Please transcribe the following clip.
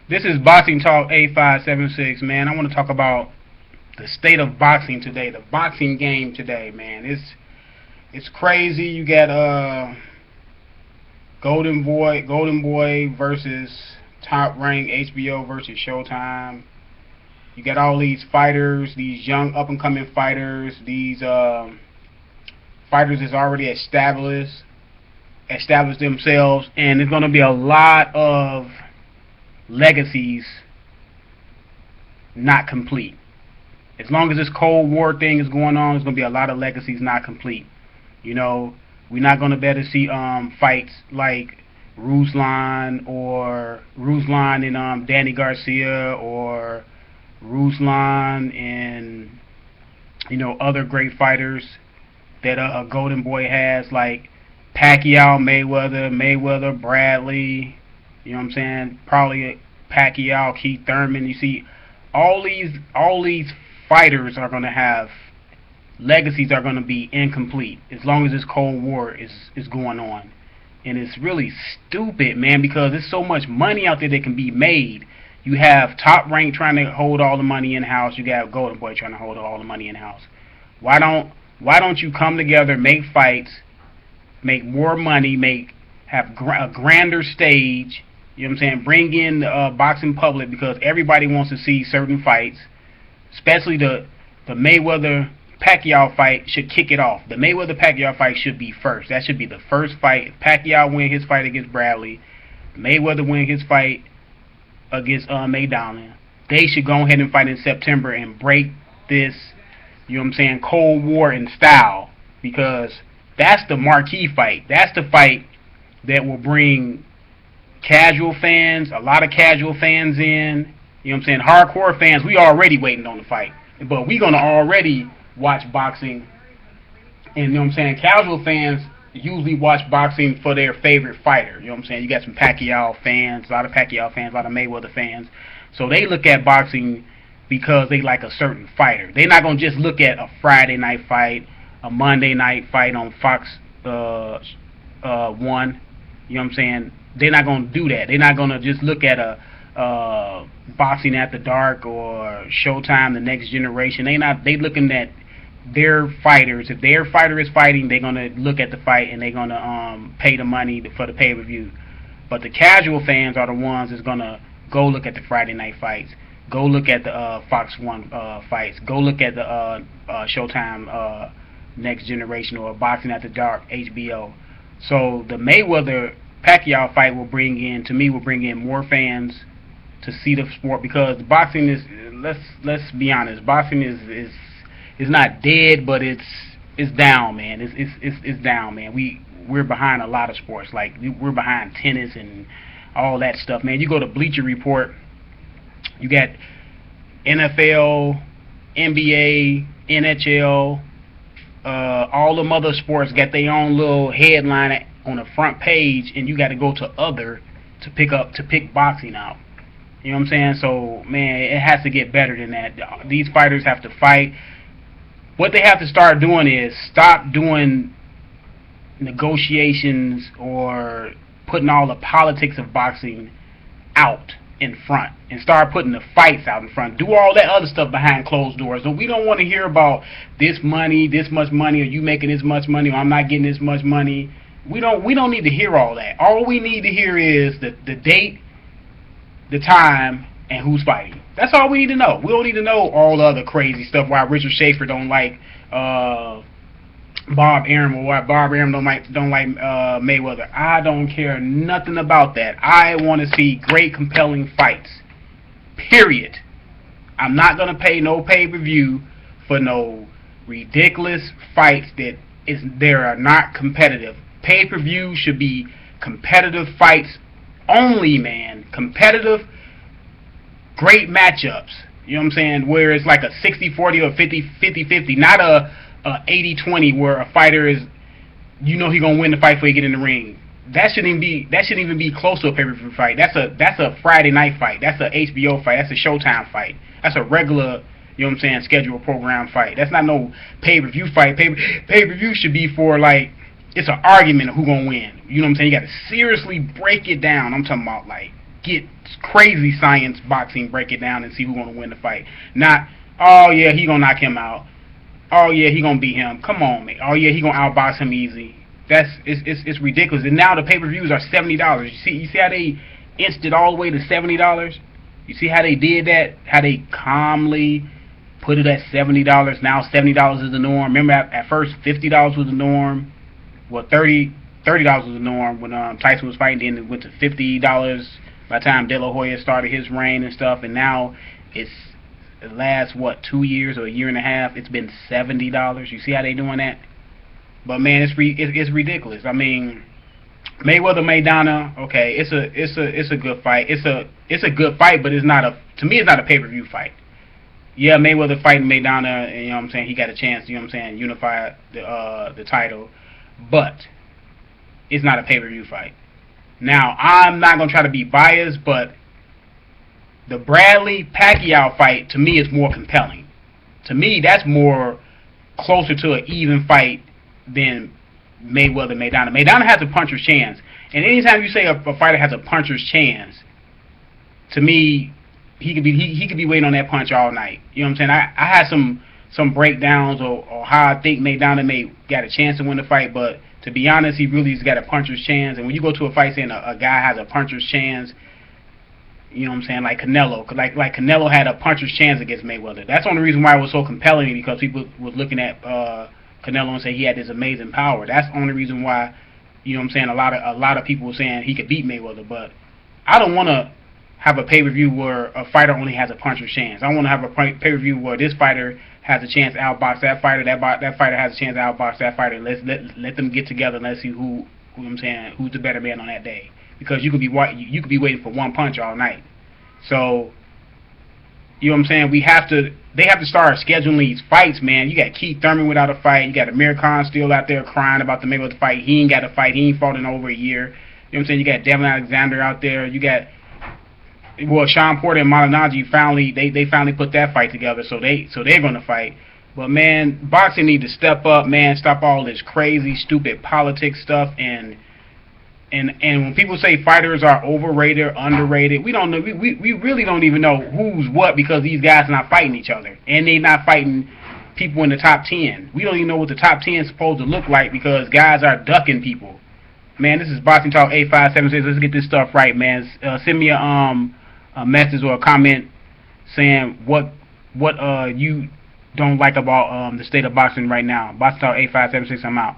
This is Boxing Talk 8576, man. I want to talk about the state of boxing today, the boxing game today, man. It's crazy. You got Golden Boy versus Top Rank, HBO versus Showtime. You got all these fighters, these young up and coming fighters, these fighters that's already established themselves, and there's gonna be a lot of legacies not complete. As long as this Cold War thing is going on, there's gonna be a lot of legacies not complete. You know, we're not gonna be able to see fights like Ruslan and Danny Garcia, or Ruslan and other great fighters that Golden Boy has, like Pacquiao, Mayweather, Bradley. You know what I'm saying? Probably Pacquiao, Keith Thurman. You see, all these fighters are gonna have legacies are gonna be incomplete as long as this Cold War is going on. And it's really stupid, man, because there's so much money out there that can be made. You have Top Rank trying to hold all the money in house. You got Golden Boy trying to hold all the money in house. Why don't you come together, make fights, make more money, have a grander stage? You know what I'm saying? Bring in the boxing public, because everybody wants to see certain fights, especially the Mayweather Pacquiao fight should kick it off. The Mayweather Pacquiao fight should be first. That should be the first fight. If Pacquiao win his fight against Bradley, Mayweather win his fight against Maydana, they should go ahead and fight in September and break this, you know what I'm saying, Cold War in style, because that's the marquee fight. That's the fight that will bring casual fans, a lot of casual fans in. You know what I'm saying? Hardcore fans, we already waiting on the fight, but we gonna already watch boxing. And you know what I'm saying? Casual fans usually watch boxing for their favorite fighter. You know what I'm saying? You got some Pacquiao fans, a lot of Pacquiao fans, a lot of Mayweather fans. So they look at boxing because they like a certain fighter. They're not gonna just look at a Friday night fight, a Monday night fight on Fox 1. You know what I'm saying? They're not gonna do that. They're not gonna just look at a Boxing at the Dark or Showtime, The Next Generation. They looking at their fighters. If their fighter is fighting, they're gonna look at the fight and they're gonna pay the money for the pay-per-view. But the casual fans are the ones that's gonna go look at the Friday night fights, go look at the Fox 1 fights, go look at the Showtime Next Generation or Boxing at the Dark HBO. So the Mayweather Pacquiao fight will bring in more fans to see the sport, because boxing is, let's be honest, boxing is not dead, but it's down, man. It's down, man. We're behind a lot of sports, like we're behind tennis and all that stuff, man. You go to Bleacher Report, you got NFL, NBA, NHL, all them other sports got their own little headline on the front page, and you got to go to other to pick boxing out. You know what I'm saying? So, man, it has to get better than that. These fighters have to fight. What they have to start doing is stop doing negotiations or putting all the politics of boxing out in front, and start putting the fights out in front. Do all that other stuff behind closed doors. So we don't want to hear about this much money, or you making this much money, or I'm not getting this much money. We don't need to hear all that. All we need to hear is the date, the time, and who's fighting. That's all we need to know. We don't need to know all the other crazy stuff, why Richard Schaefer don't like Bob Arum, or why Bob Arum don't like Mayweather. I don't care nothing about that. I want to see great, compelling fights. Period. I'm not gonna pay no pay-per-view for no ridiculous fights that are not competitive. Pay-per-view should be competitive fights only, man. Competitive, great matchups. You know what I'm saying? Where it's like a 60-40 or 50-50, not a 80-20 where a fighter is, he gonna win the fight before he get in the ring. That shouldn't even be close to a pay-per-view fight. That's a Friday night fight. That's a HBO fight. That's a Showtime fight. That's a regular, you know what I'm saying, scheduled program fight. That's not no pay-per-view fight. Pay-per-view should be for, like, it's an argument of who gonna win. You know what I'm saying? You gotta seriously break it down. I'm talking about, like, get crazy science boxing, break it down, and see who's gonna win the fight. Not, oh yeah, he gonna knock him out. Oh yeah, he gonna beat him. Come on, man. Oh yeah, he gonna outbox him easy. It's ridiculous. And now the pay-per-views are $70. You see how they inched it all the way to $70. You see how they did that? How they calmly put it at $70. Now $70 is the norm. Remember at first $50 was the norm. Well, $30 was the norm when Tyson was fighting. Then it went to $50 by the time De La Hoya started his reign and stuff. And now it lasts, what, 2 years or a year and a half? It's been $70. You see how they doing that? But man, it's ridiculous. I mean, Mayweather Maidana, okay, it's a good fight. It's a good fight, but it's not to me it's not a pay-per-view fight. Yeah, Mayweather fighting Maidana, and you know what I'm saying, he got a chance, you know what I'm saying, unify the title, but it's not a pay-per-view fight. Now, I'm not gonna try to be biased, but the Bradley Pacquiao fight to me is more compelling. To me, that's more closer to an even fight than Mayweather Maidana. Maidana has a puncher's chance, and anytime you say a fighter has a puncher's chance, to me, he could be waiting on that punch all night. You know what I'm saying? I had some breakdowns or how I think Maidana may got a chance to win the fight, but to be honest, he really's got a puncher's chance. And when you go to a fight saying a guy has a puncher's chance, you know what I'm saying, like Canelo, like Canelo had a puncher's chance against Mayweather. That's the only reason why it was so compelling, because people was looking at Canelo and say he had this amazing power. That's the only reason why, you know what I'm saying, a lot of people were saying he could beat Mayweather. But I don't want to have a pay-per-view where a fighter only has a puncher's chance. I want to have a pay-per-view where this fighter has a chance to outbox that fighter, that fighter has a chance to outbox that fighter. Let them get together and let's see who I'm saying, who's the better man on that day. Because you could be waiting for one punch all night. So, you know what I'm saying, they have to start scheduling these fights, man. You got Keith Thurman without a fight. You got Amir Khan still out there crying about the Mayweather fight. He ain't got a fight. He ain't fought in over a year. You know what I'm saying? You got Devin Alexander out there. You got, well, Sean Porter and Malignaggi they finally put that fight together. So they're going to fight. But man, boxing need to step up, man. Stop all this crazy, stupid politics stuff. And when people say fighters are overrated or underrated, we don't know. We really don't even know who's what, because these guys are not fighting each other, and they're not fighting people in the top 10. We don't even know what the top 10 is supposed to look like, because guys are ducking people. Man, this is Boxing Talk 8576. Let's get this stuff right, man. Send me a message or a comment saying what you don't like about the state of boxing right now. Boxing Talk 8576. I'm out.